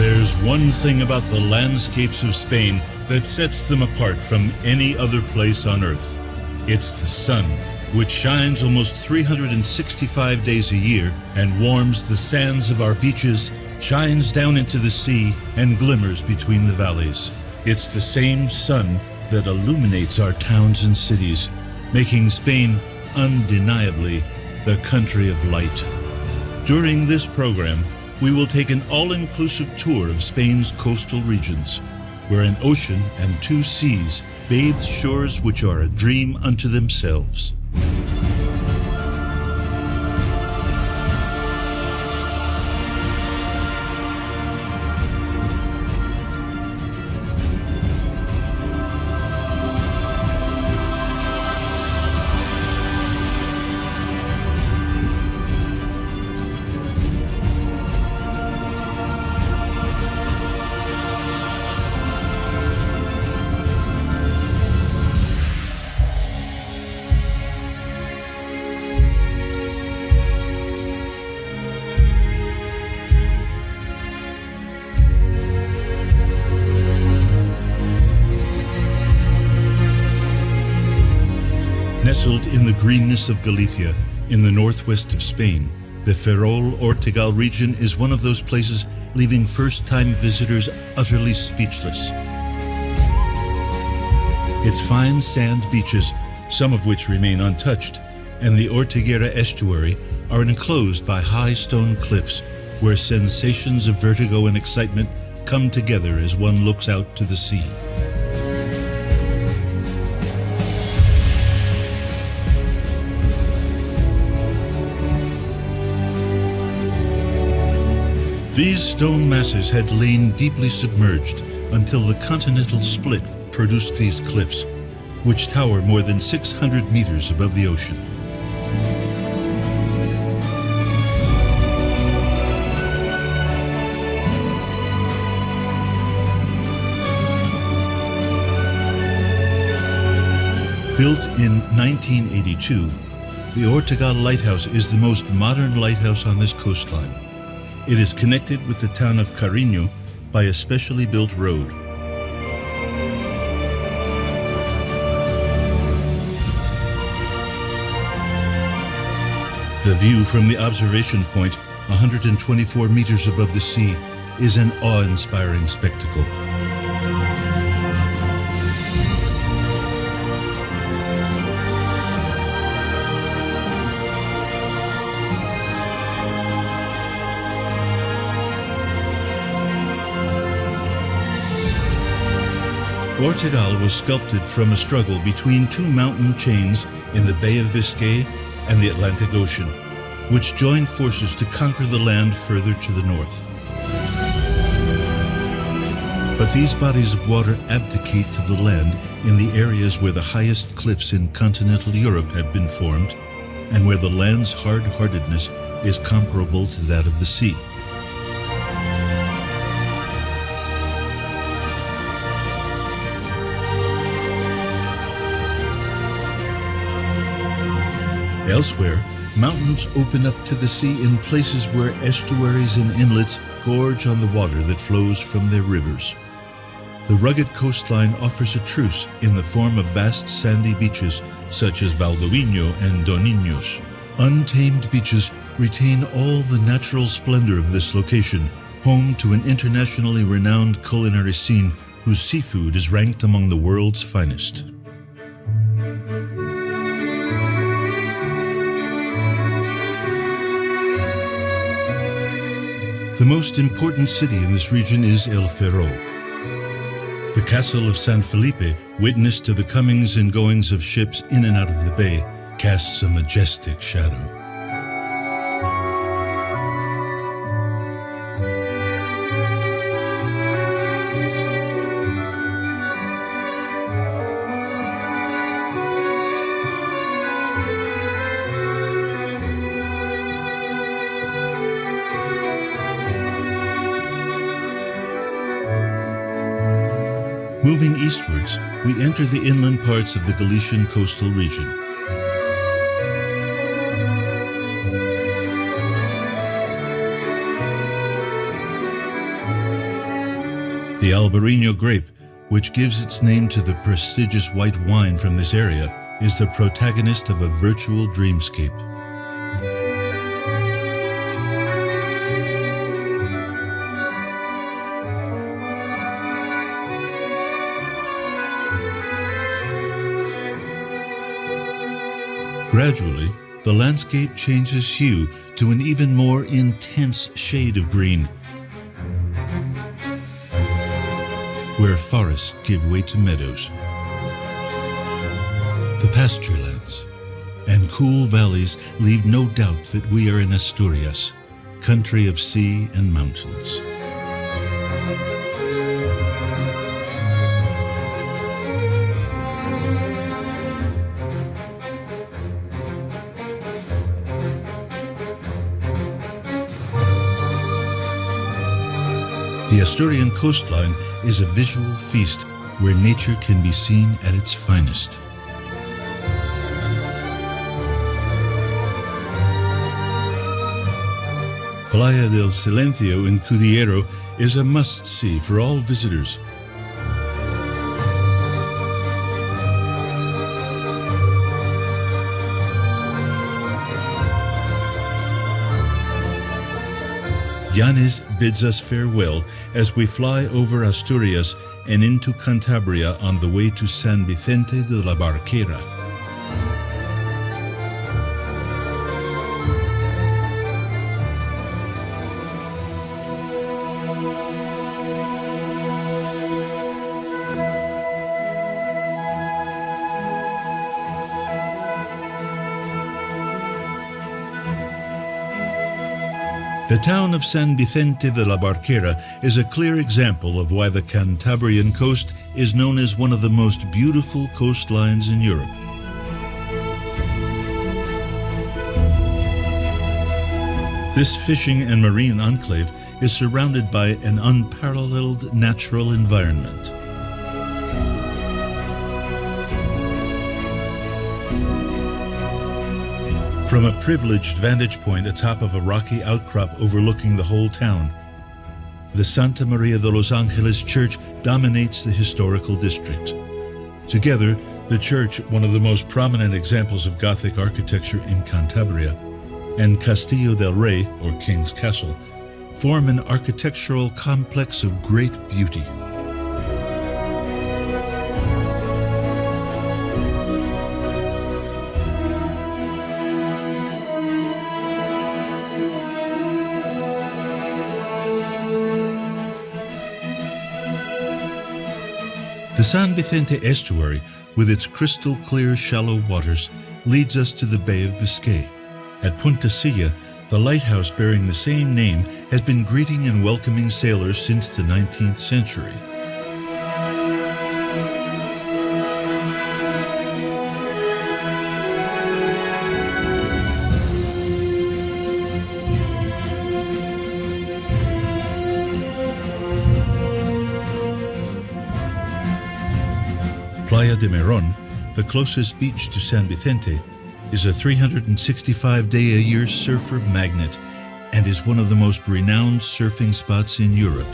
There's one thing about the landscapes of Spain that sets them apart from any other place on Earth. It's the sun, which shines almost 365 days a year and warms the sands of our beaches, shines down into the sea, and glimmers between the valleys. It's the same sun that illuminates our towns and cities, making Spain undeniably the country of light. During this program, we will take an all-inclusive tour of Spain's coastal regions, where an ocean and two seas bathe shores which are a dream unto themselves. Nestled in the greenness of Galicia, in the northwest of Spain, the Ferrol-Ortegal region is one of those places leaving first-time visitors utterly speechless. Its fine sand beaches, some of which remain untouched, and the Ortiguera estuary are enclosed by high stone cliffs where sensations of vertigo and excitement come together as one looks out to the sea. These stone masses had lain deeply submerged until the continental split produced these cliffs, which tower more than 600 meters above the ocean. Built in 1982, the Ortegal Lighthouse is the most modern lighthouse on this coastline. It is connected with the town of Carreño by a specially built road. The view from the observation point, 124 meters above the sea, is an awe-inspiring spectacle. Ortegal was sculpted from a struggle between two mountain chains in the Bay of Biscay and the Atlantic Ocean, which joined forces to conquer the land further to the north. But these bodies of water abdicate to the land in the areas where the highest cliffs in continental Europe have been formed and where the land's hard-heartedness is comparable to that of the sea. Elsewhere, mountains open up to the sea in places where estuaries and inlets gorge on the water that flows from their rivers. The rugged coastline offers a truce in the form of vast sandy beaches such as Valdoviño and Doniños. Untamed beaches retain all the natural splendor of this location, home to an internationally renowned culinary scene whose seafood is ranked among the world's finest. The most important city in this region is El Ferrol. The castle of San Felipe, witness to the comings and goings of ships in and out of the bay, casts a majestic shadow. Moving eastwards, we enter the inland parts of the Galician coastal region. The Albarino grape, which gives its name to the prestigious white wine from this area, is the protagonist of a virtual dreamscape. Gradually, the landscape changes hue to an even more intense shade of green, where forests give way to meadows, the pasture lands, and cool valleys leave no doubt that we are in Asturias, country of sea and mountains. The Asturian coastline is a visual feast where nature can be seen at its finest. Playa del Silencio in Cudillero is a must-see for all visitors. Llanes bids us farewell as we fly over Asturias and into Cantabria on the way to San Vicente de la Barquera. The town of San Vicente de la Barquera is a clear example of why the Cantabrian coast is known as one of the most beautiful coastlines in Europe. This fishing and marine enclave is surrounded by an unparalleled natural environment. From a privileged vantage point atop of a rocky outcrop overlooking the whole town, the Santa Maria de los Angeles Church dominates the historical district. Together, the church, one of the most prominent examples of Gothic architecture in Cantabria, and Castillo del Rey, or King's Castle, form an architectural complex of great beauty. The San Vicente estuary, with its crystal-clear shallow waters, leads us to the Bay of Biscay. At Punta Silla, the lighthouse bearing the same name has been greeting and welcoming sailors since the 19th century. Playa de Meron, the closest beach to San Vicente, is a 365-day-a-year surfer magnet and is one of the most renowned surfing spots in Europe.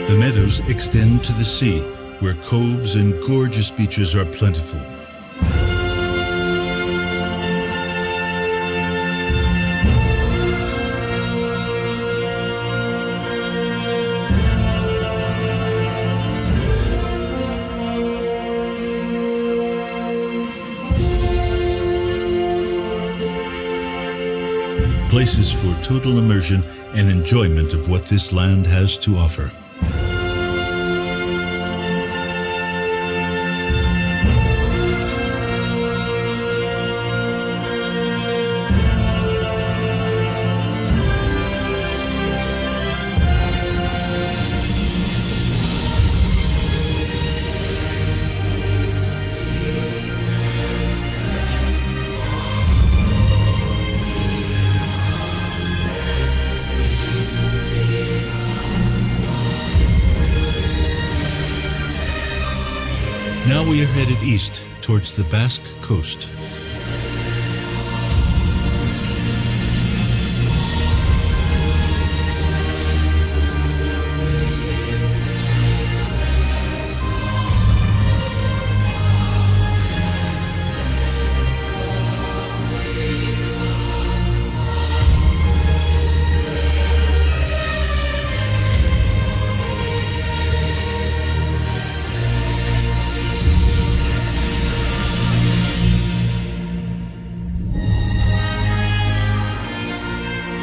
The meadows extend to the sea, where coves and gorgeous beaches are plentiful. Places for total immersion and enjoyment of what this land has to offer. Now we are headed east towards the Basque coast.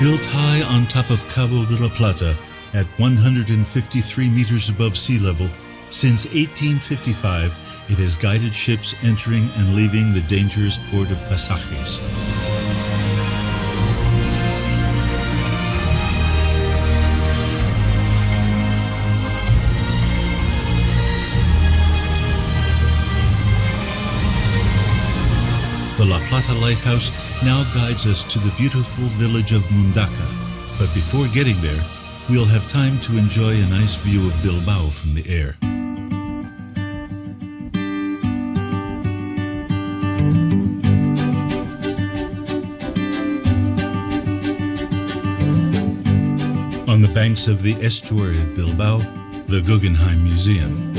Built high on top of Cabo de la Plata at 153 meters above sea level, since 1855 it has guided ships entering and leaving the dangerous port of Pasajes. The La Plata Lighthouse now guides us to the beautiful village of Mundaca, but before getting there, we'll have time to enjoy a nice view of Bilbao from the air. On the banks of the estuary of Bilbao, the Guggenheim Museum.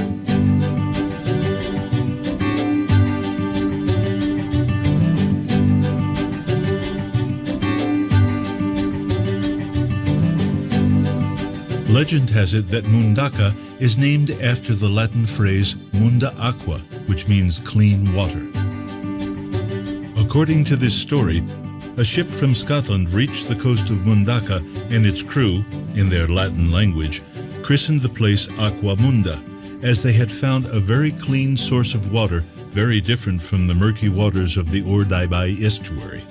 Legend has it that Mundaca is named after the Latin phrase munda aqua, which means clean water. According to this story, a ship from Scotland reached the coast of Mundaca, and its crew, in their Latin language, christened the place Aqua Munda, as they had found a very clean source of water, very different from the murky waters of the Urdaibai estuary.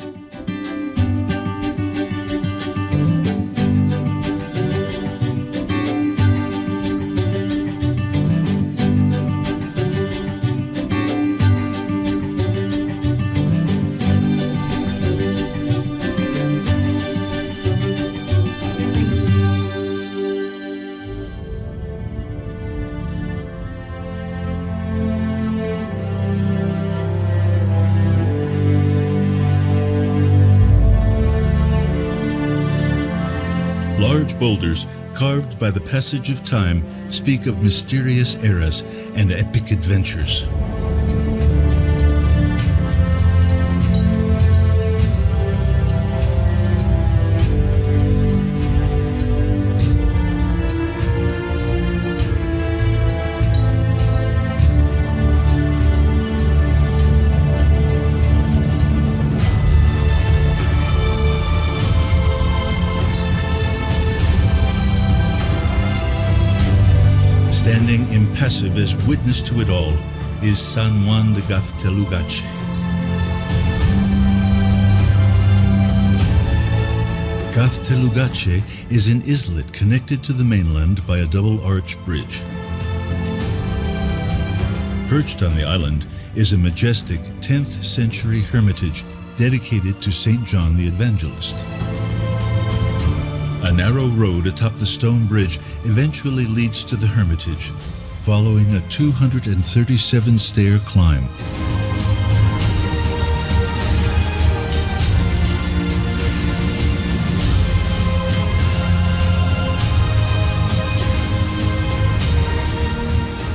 Large boulders, carved by the passage of time, speak of mysterious eras and epic adventures. Standing impassive as witness to it all is San Juan de Gaztelugatxe. Gaztelugatxe is an islet connected to the mainland by a double-arch bridge. Perched on the island is a majestic 10th century hermitage dedicated to St. John the Evangelist. A narrow road atop the stone bridge eventually leads to the hermitage, following a 237-stair climb.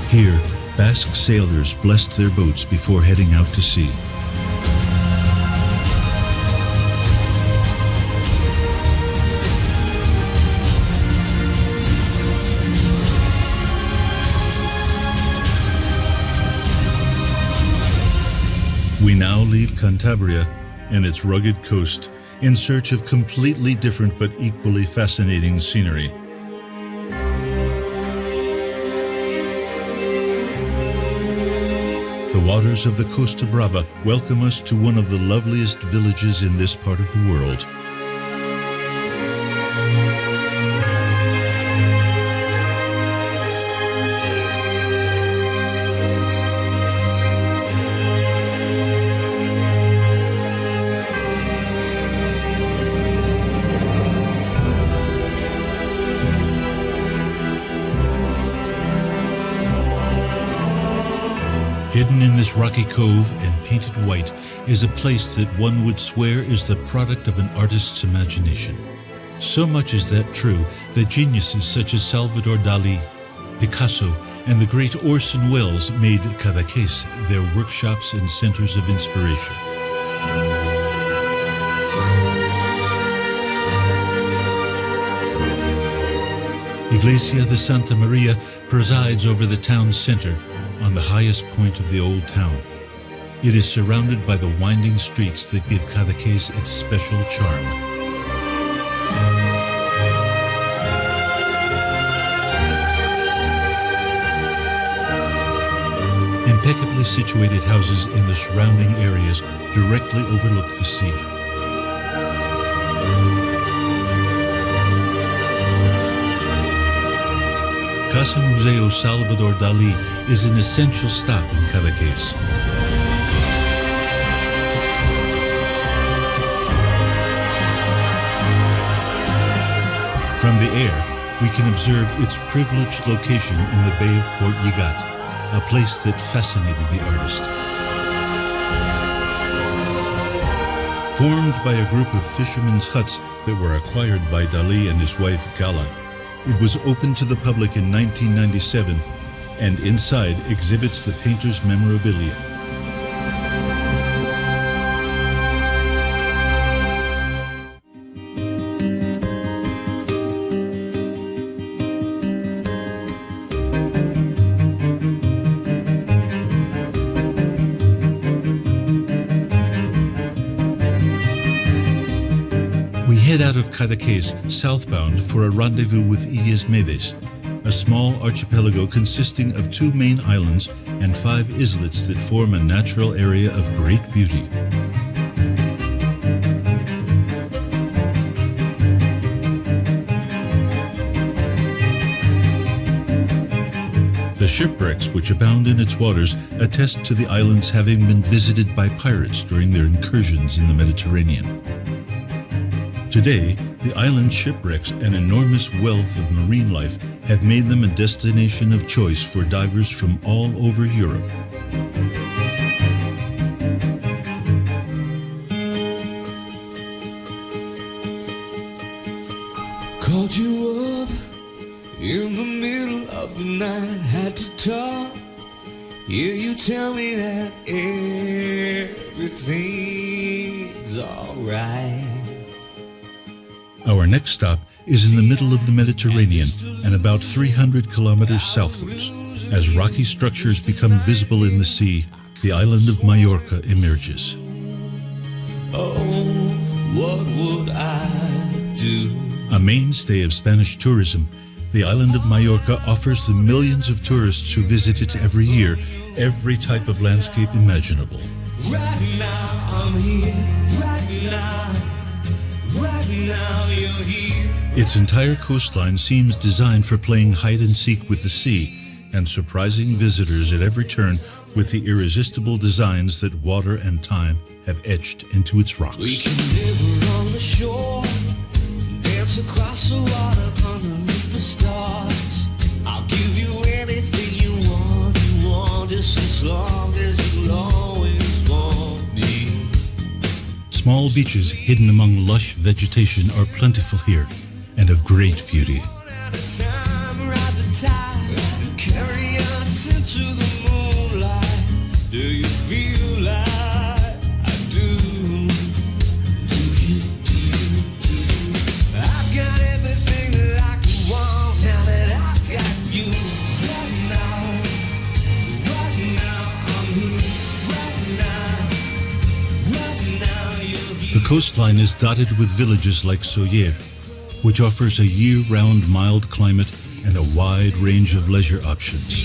Here, Basque sailors blessed their boats before heading out to sea. We now leave Cantabria and its rugged coast in search of completely different but equally fascinating scenery. The waters of the Costa Brava welcome us to one of the loveliest villages in this part of the world. Hidden in this rocky cove and painted white is a place that one would swear is the product of an artist's imagination. So much is that true that geniuses such as Salvador Dali, Picasso, and the great Orson Welles made Cadaqués their workshops and centers of inspiration. Iglesia de Santa Maria presides over the town center on the highest point of the old town. It is surrounded by the winding streets that give Cadaqués its special charm. Impeccably situated houses in the surrounding areas directly overlook the sea. Casa Museo Salvador Dali is an essential stop in Cadaqués. From the air, we can observe its privileged location in the Bay of Port Lligat, a place that fascinated the artist. Formed by a group of fishermen's huts that were acquired by Dali and his wife Gala, it was opened to the public in 1997 and inside exhibits the painter's memorabilia. We head out of Cadaqués southbound for a rendezvous with Illes Medes, a small archipelago consisting of 2 main islands and 5 islets that form a natural area of great beauty. The shipwrecks which abound in its waters attest to the islands having been visited by pirates during their incursions in the Mediterranean. Today, the island shipwrecks and enormous wealth of marine life have made them a destination of choice for divers from all over Europe. Called you up in the middle of the night, had to talk. Hear you tell me that everything's alright. Our next stop is in the middle of the Mediterranean and about 300 kilometers southwards. As rocky structures become visible in the sea, the island of Mallorca emerges. Oh, what would I do? A mainstay of Spanish tourism, the island of Mallorca offers the millions of tourists who visit it every year every type of landscape imaginable. Right now I'm here, right now. Right now you're here. Its entire coastline seems designed for playing hide and seek with the sea and surprising visitors at every turn with the irresistible designs that water and time have etched into its rocks. We can live along the shore, dance across the water underneath the stars. I'll give you anything you want, just as long as you always want me. Small beaches hidden among lush vegetation are plentiful here and of great beauty. Carry us into the moonlight. Do you feel like I do? Do you? I've got everything that I could want now that I've got you. Right now, I'm here. Right now, you're here. The coastline is dotted with villages like Soller, which offers a year-round mild climate and a wide range of leisure options.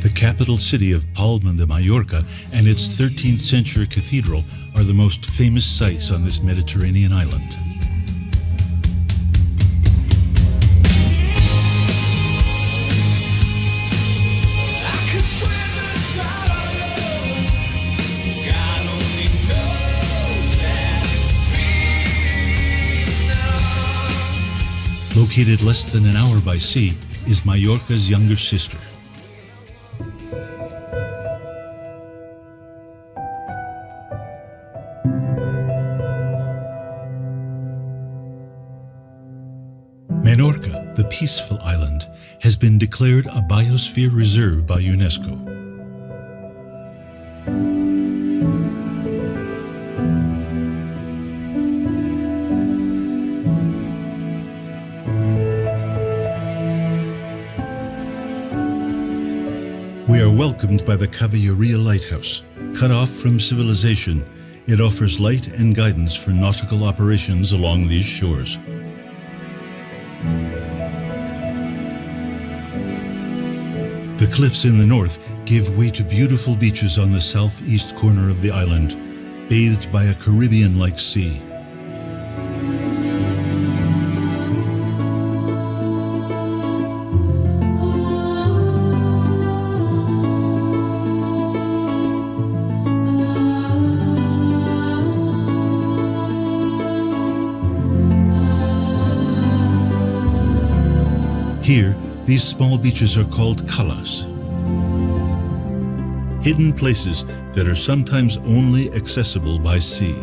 The capital city of Palma de Mallorca and its 13th century cathedral are the most famous sights on this Mediterranean island. I could swim inside of you. God only knows that it's me now. Located less than an hour by sea is Mallorca's younger sister. Menorca, the peaceful island, has been declared a biosphere reserve by UNESCO. We are welcomed by the Cavalleria Lighthouse. Cut off from civilization, it offers light and guidance for nautical operations along these shores. The cliffs in the north give way to beautiful beaches on the southeast corner of the island, bathed by a Caribbean-like sea. Here, these small beaches are called calas, hidden places that are sometimes only accessible by sea.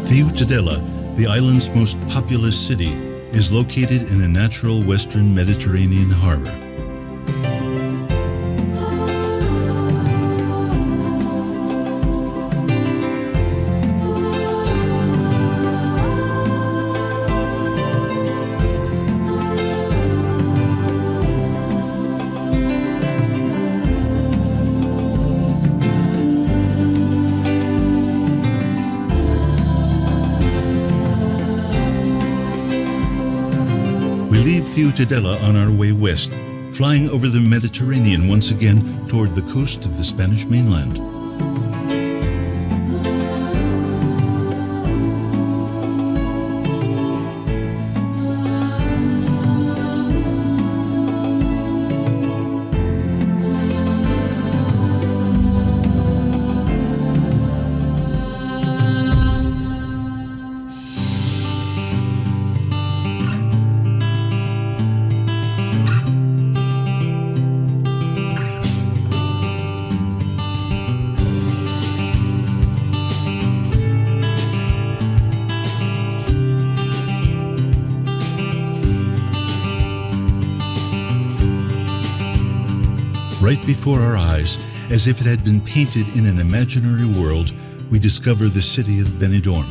Ciutadella, the island's most populous city, is located in a natural western Mediterranean harbor. Ciutadella on our way west, flying over the Mediterranean once again toward the coast of the Spanish mainland. Right before our eyes, as if it had been painted in an imaginary world, we discover the city of Benidorm.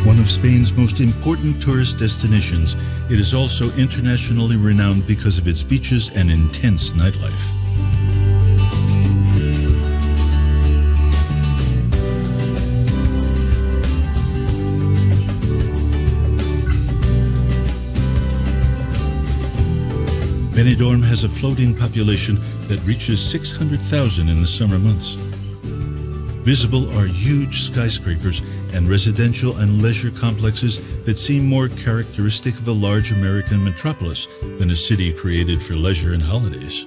One of Spain's most important tourist destinations, it is also internationally renowned because of its beaches and intense nightlife. Benidorm has a floating population that reaches 600,000 in the summer months. Visible are huge skyscrapers and residential and leisure complexes that seem more characteristic of a large American metropolis than a city created for leisure and holidays.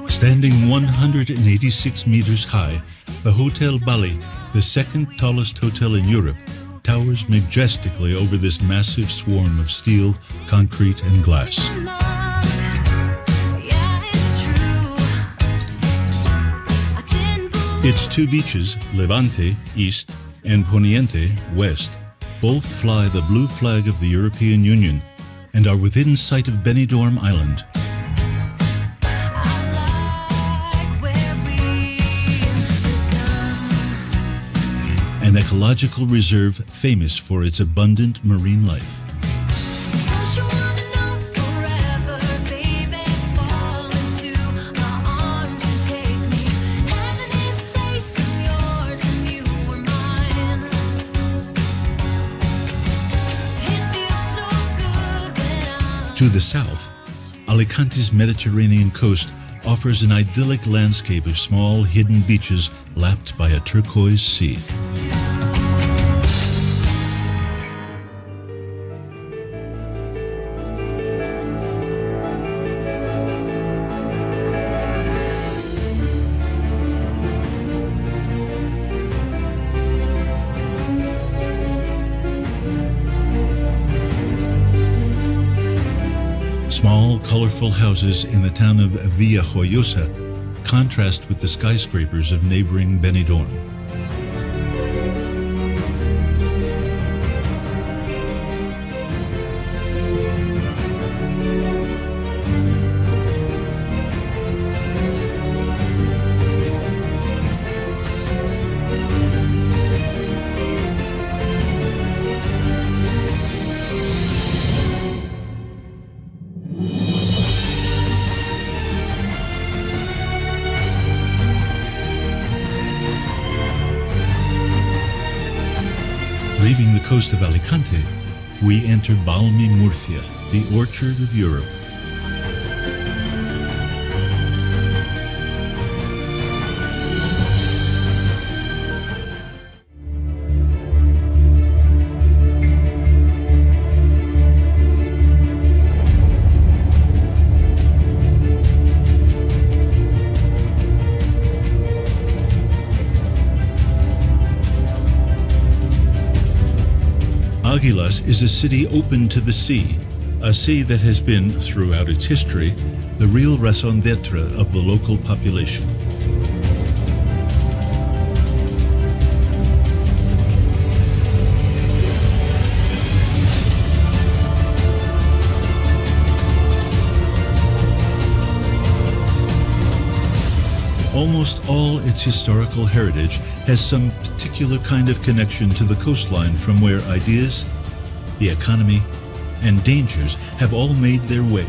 Standing 186 meters high, the Hotel Bali, the second tallest hotel in Europe, towers majestically over this massive swarm of steel, concrete, and glass. Its two beaches, Levante, east, and Poniente, west, both fly the blue flag of the European Union and are within sight of Benidorm Island. An ecological reserve famous for its abundant marine life. To the south, Alicante's Mediterranean coast offers an idyllic landscape of small hidden beaches lapped by a turquoise sea. Small, colorful houses in the town of Villajoyosa contrast with the skyscrapers of neighboring Benidorm. Leaving the coast of Alicante, we enter Balmy Murcia, the orchard of Europe. Águilas is a city open to the sea, a sea that has been, throughout its history, the real raison d'etre of the local population. Almost all its historical heritage has some particular kind of connection to the coastline from where ideas, the economy, and dangers have all made their way.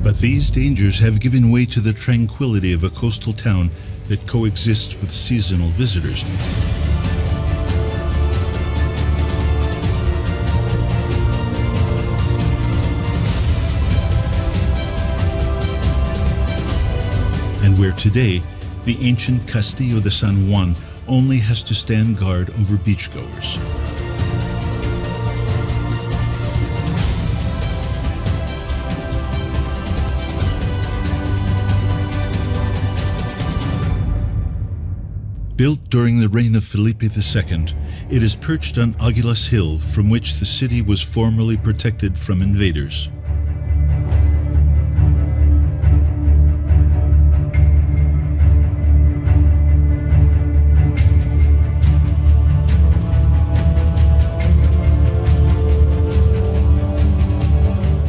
But these dangers have given way to the tranquility of a coastal town that coexists with seasonal visitors. And where today, the ancient Castillo de San Juan only has to stand guard over beachgoers. Built during the reign of Felipe II, it is perched on Águilas Hill, from which the city was formerly protected from invaders.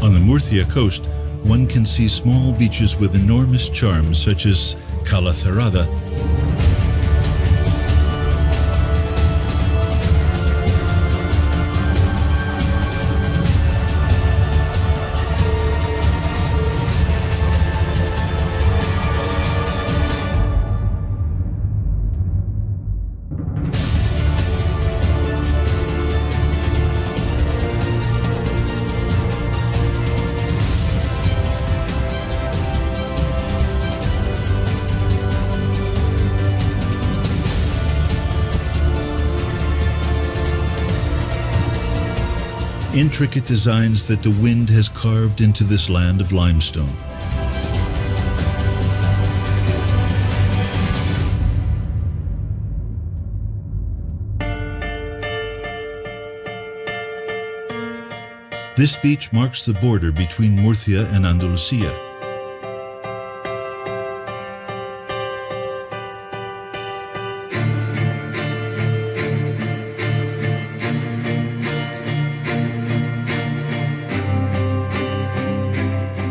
On the Murcia coast, one can see small beaches with enormous charms such as Cala Cerrada, intricate designs that the wind has carved into this land of limestone. This beach marks the border between Murcia and Andalusia.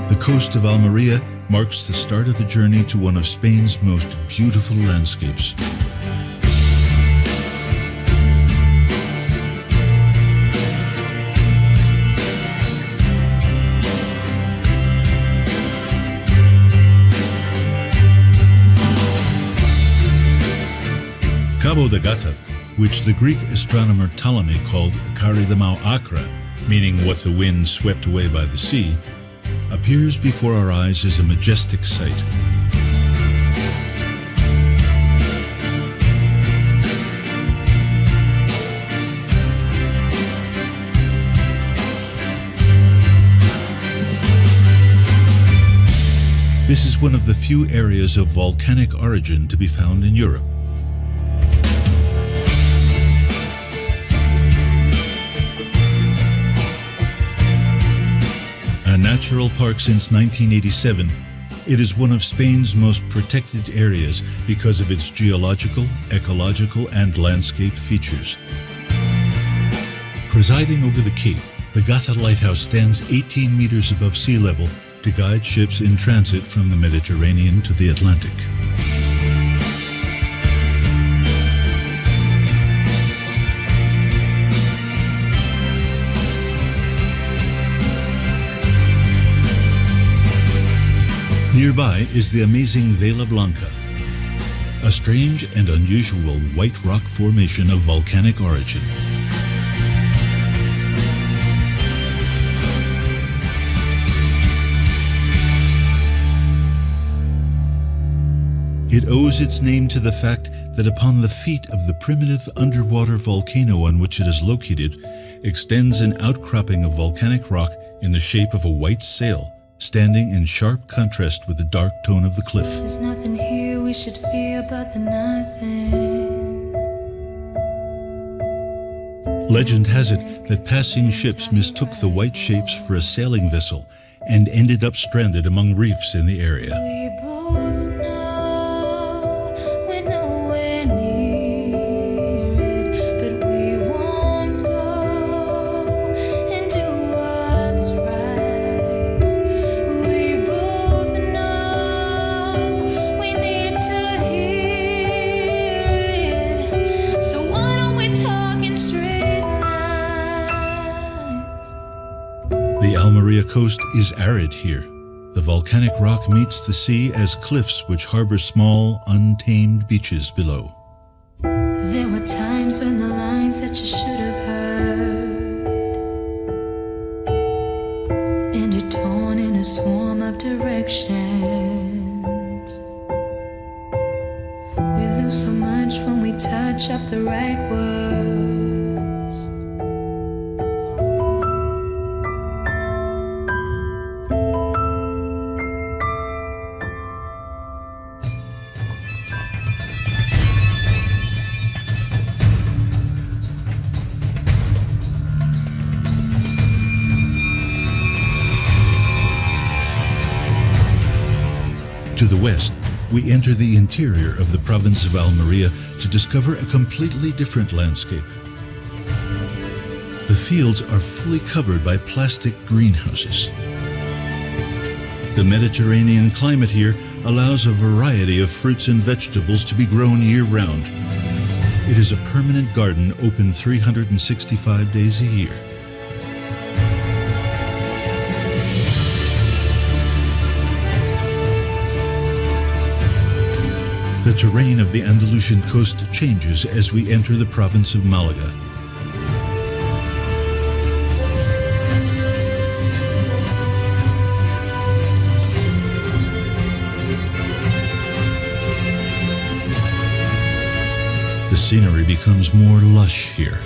The coast of Almeria marks the start of a journey to one of Spain's most beautiful landscapes. Cabo de Gata, which the Greek astronomer Ptolemy called Karidamau Akra, meaning what the wind swept away by the sea, appears before our eyes as a majestic sight. This is one of the few areas of volcanic origin to be found in Europe. A natural park since 1987, it is one of Spain's most protected areas because of its geological, ecological, and landscape features. Presiding over the cape, the Gata Lighthouse stands 18 meters above sea level to guide ships in transit from the Mediterranean to the Atlantic. Nearby is the amazing Vela Blanca, a strange and unusual white rock formation of volcanic origin. It owes its name to the fact that upon the feet of the primitive underwater volcano on which it is located extends an outcropping of volcanic rock in the shape of a white sail, standing in sharp contrast with the dark tone of the cliff. There's nothing here we should fear but the nothing. Legend has it that passing ships mistook the white shapes for a sailing vessel and ended up stranded among reefs in the area. We both know we're nowhere near it, but we won't go and do what's right. The Almeria coast is arid here. The volcanic rock meets the sea as cliffs which harbor small, untamed beaches below. There were times when the lines that you should have heard ended torn in a swarm of directions. We lose so much when we touch up the right words. To the west, we enter the interior of the province of Almeria to discover a completely different landscape. The fields are fully covered by plastic greenhouses. The Mediterranean climate here allows a variety of fruits and vegetables to be grown year-round. It is a permanent garden open 365 days a year. The terrain of the Andalusian coast changes as we enter the province of Malaga. The scenery becomes more lush here.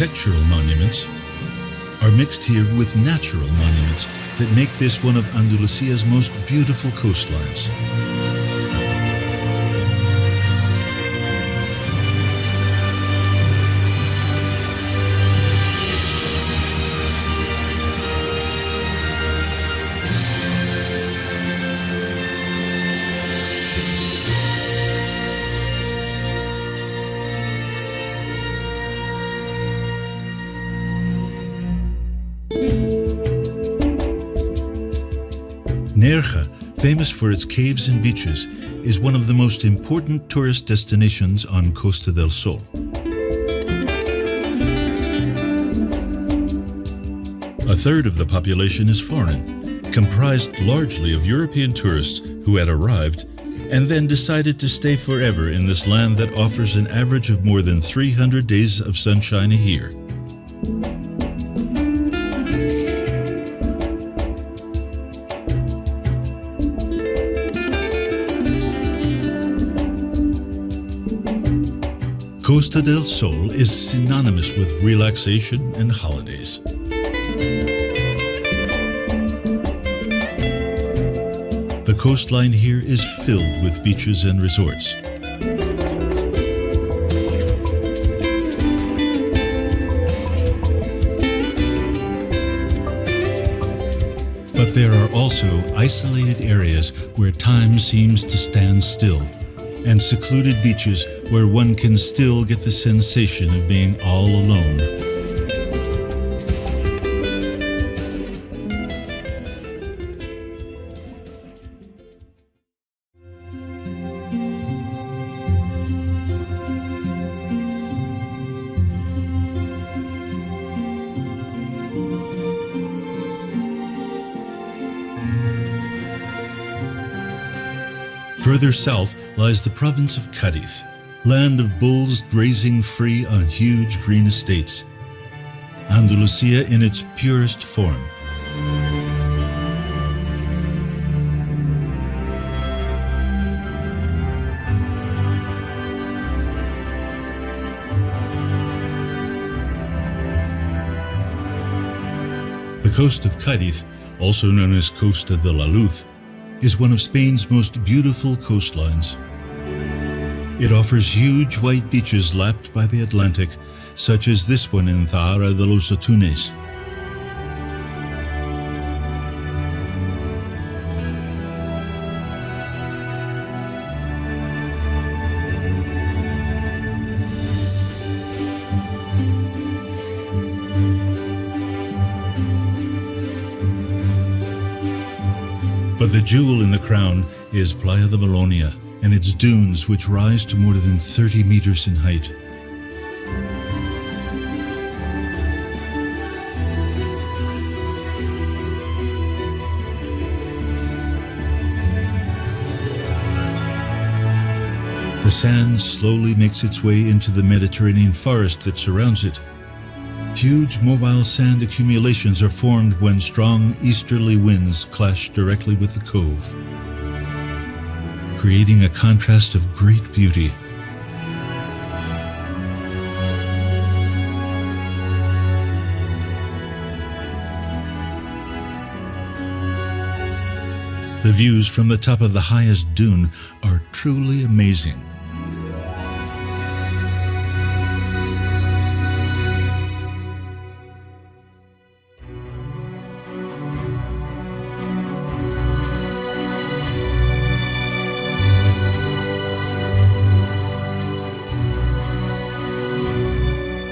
architectural monuments are mixed here with natural monuments that make this one of Andalusia's most beautiful coastlines. Nerja, famous for its caves and beaches, is one of the most important tourist destinations on Costa del Sol. A third of the population is foreign, comprised largely of European tourists who had arrived and then decided to stay forever in this land that offers an average of more than 300 days of sunshine a year. Costa del Sol is synonymous with relaxation and holidays. The coastline here is filled with beaches and resorts. But there are also isolated areas where time seems to stand still, and secluded beaches where one can still get the sensation of being all alone. Further south lies the province of Cadiz, land of bulls grazing free on huge green estates. Andalusia in its purest form. The coast of Cadiz, also known as Costa de la Luz, is one of Spain's most beautiful coastlines. It offers huge white beaches lapped by the Atlantic, such as this one in Zahara de los Atunes. But the jewel in the crown is Playa de Bolonia and its dunes, which rise to more than 30 meters in height. The sand slowly makes its way into the Mediterranean forest that surrounds it. Huge mobile sand accumulations are formed when strong easterly winds clash directly with the cove, creating a contrast of great beauty. The views from the top of the highest dune are truly amazing.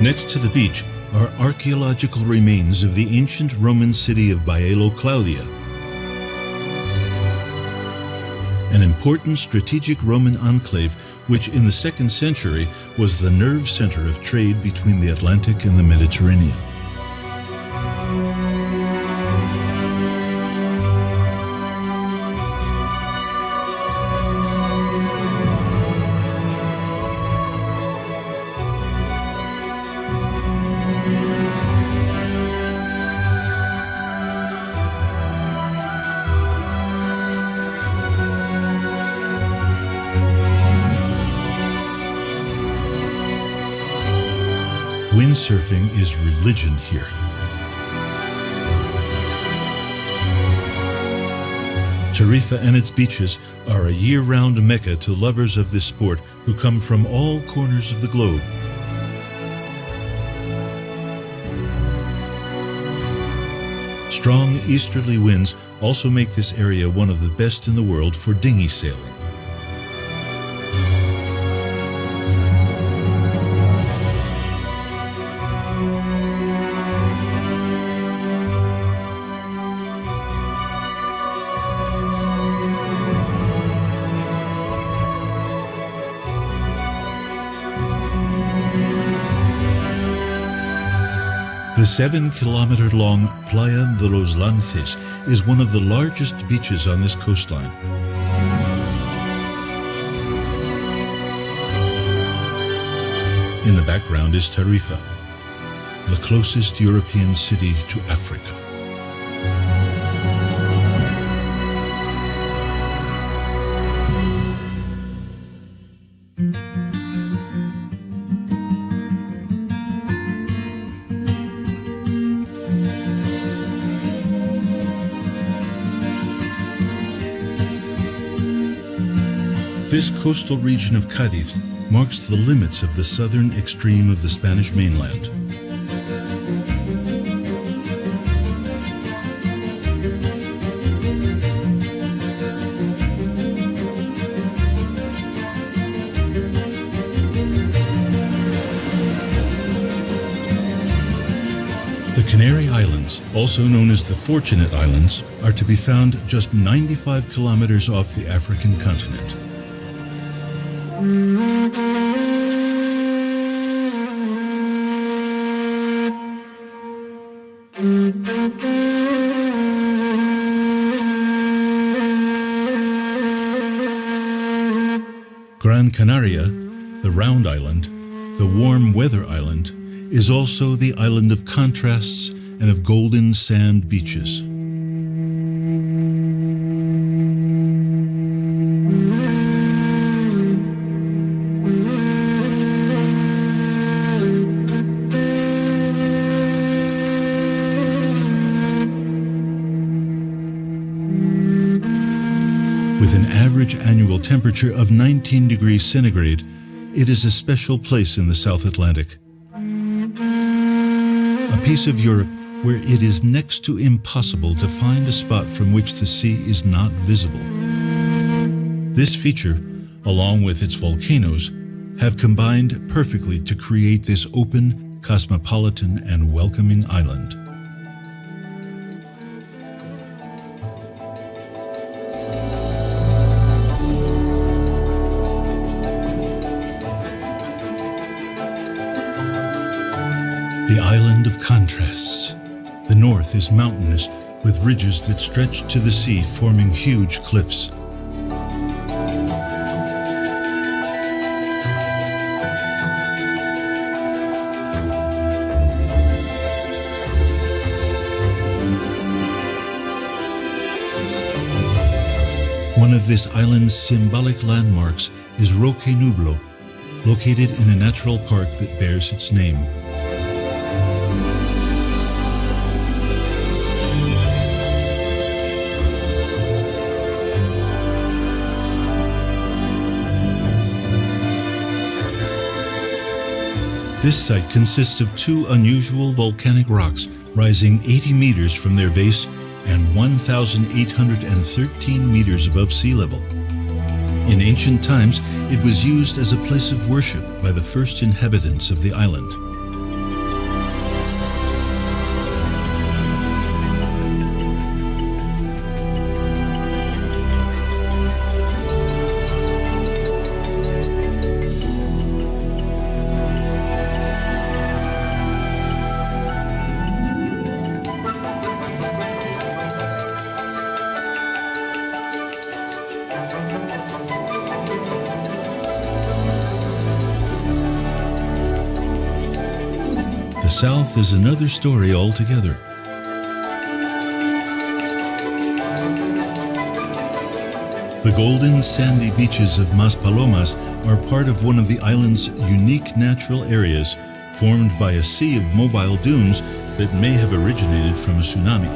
Next to the beach are archaeological remains of the ancient Roman city of Baelo Claudia, an important strategic Roman enclave which in the 2nd century was the nerve center of trade between the Atlantic and the Mediterranean. Windsurfing is religion here. Tarifa and its beaches are a year-round mecca to lovers of this sport who come from all corners of the globe. Strong easterly winds also make this area one of the best in the world for dinghy sailing. The 7-kilometer-long Playa de los Lances is one of the largest beaches on this coastline. In the background is Tarifa, the closest European city to Africa. This coastal region of Cádiz marks the limits of the southern extreme of the Spanish mainland. The Canary Islands, also known as the Fortunate Islands, are to be found just 95 kilometers off the African continent. Gran Canaria, the round island, the warm weather island, is also the island of contrasts and of golden sand beaches. With an average annual temperature of 19 degrees centigrade, it is a special place in the South Atlantic. A piece of Europe where it is next to impossible to find a spot from which the sea is not visible. This feature, along with its volcanoes, have combined perfectly to create this open, cosmopolitan, and welcoming island. The island of contrasts. The north is mountainous, with ridges that stretch to the sea, forming huge cliffs. One of this island's symbolic landmarks is Roque Nublo, located in a natural park that bears its name. This site consists of two unusual volcanic rocks rising 80 meters from their base and 1,813 meters above sea level. In ancient times, it was used as a place of worship by the first inhabitants of the island. The south is another story altogether. The golden sandy beaches of Maspalomas are part of one of the island's unique natural areas, formed by a sea of mobile dunes that may have originated from a tsunami.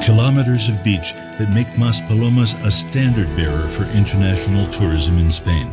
Kilometers of beach that make Maspalomas a standard bearer for international tourism in Spain.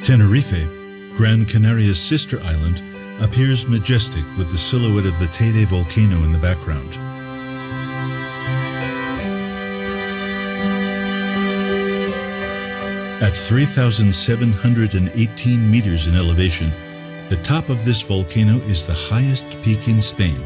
Tenerife, Gran Canaria's sister island, appears majestic with the silhouette of the Teide volcano in the background. At 3,718 meters in elevation, the top of this volcano is the highest peak in Spain.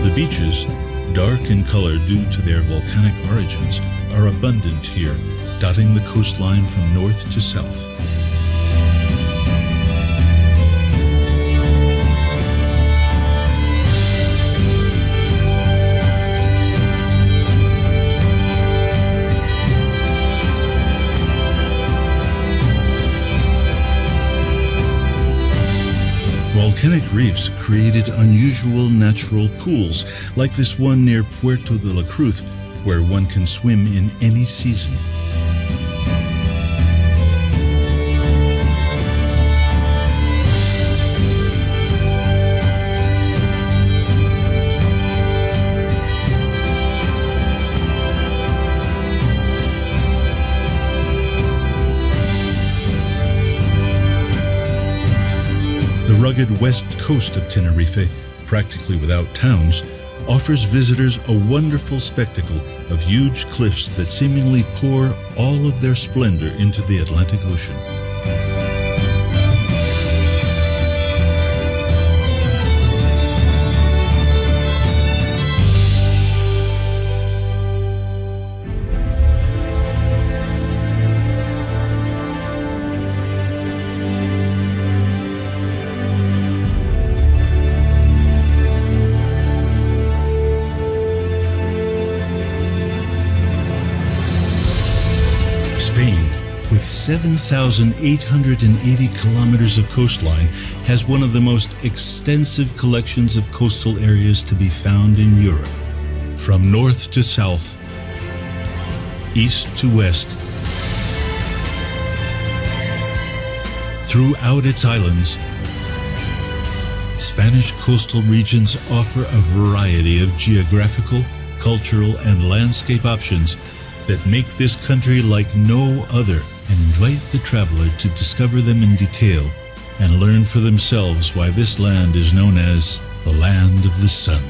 The beaches, dark in color due to their volcanic origins, are abundant here, dotting the coastline from north to south. Volcanic reefs created unusual natural pools, like this one near Puerto de la Cruz, where one can swim in any season. The rugged west coast of Tenerife, practically without towns, offers visitors a wonderful spectacle of huge cliffs that seemingly pour all of their splendor into the Atlantic Ocean. Spain, with 7,880 kilometers of coastline, has one of the most extensive collections of coastal areas to be found in Europe. From north to south, east to west, throughout its islands, Spanish coastal regions offer a variety of geographical, cultural, and landscape options that make this country like no other and invite the traveler to discover them in detail and learn for themselves why this land is known as the Land of the Sun.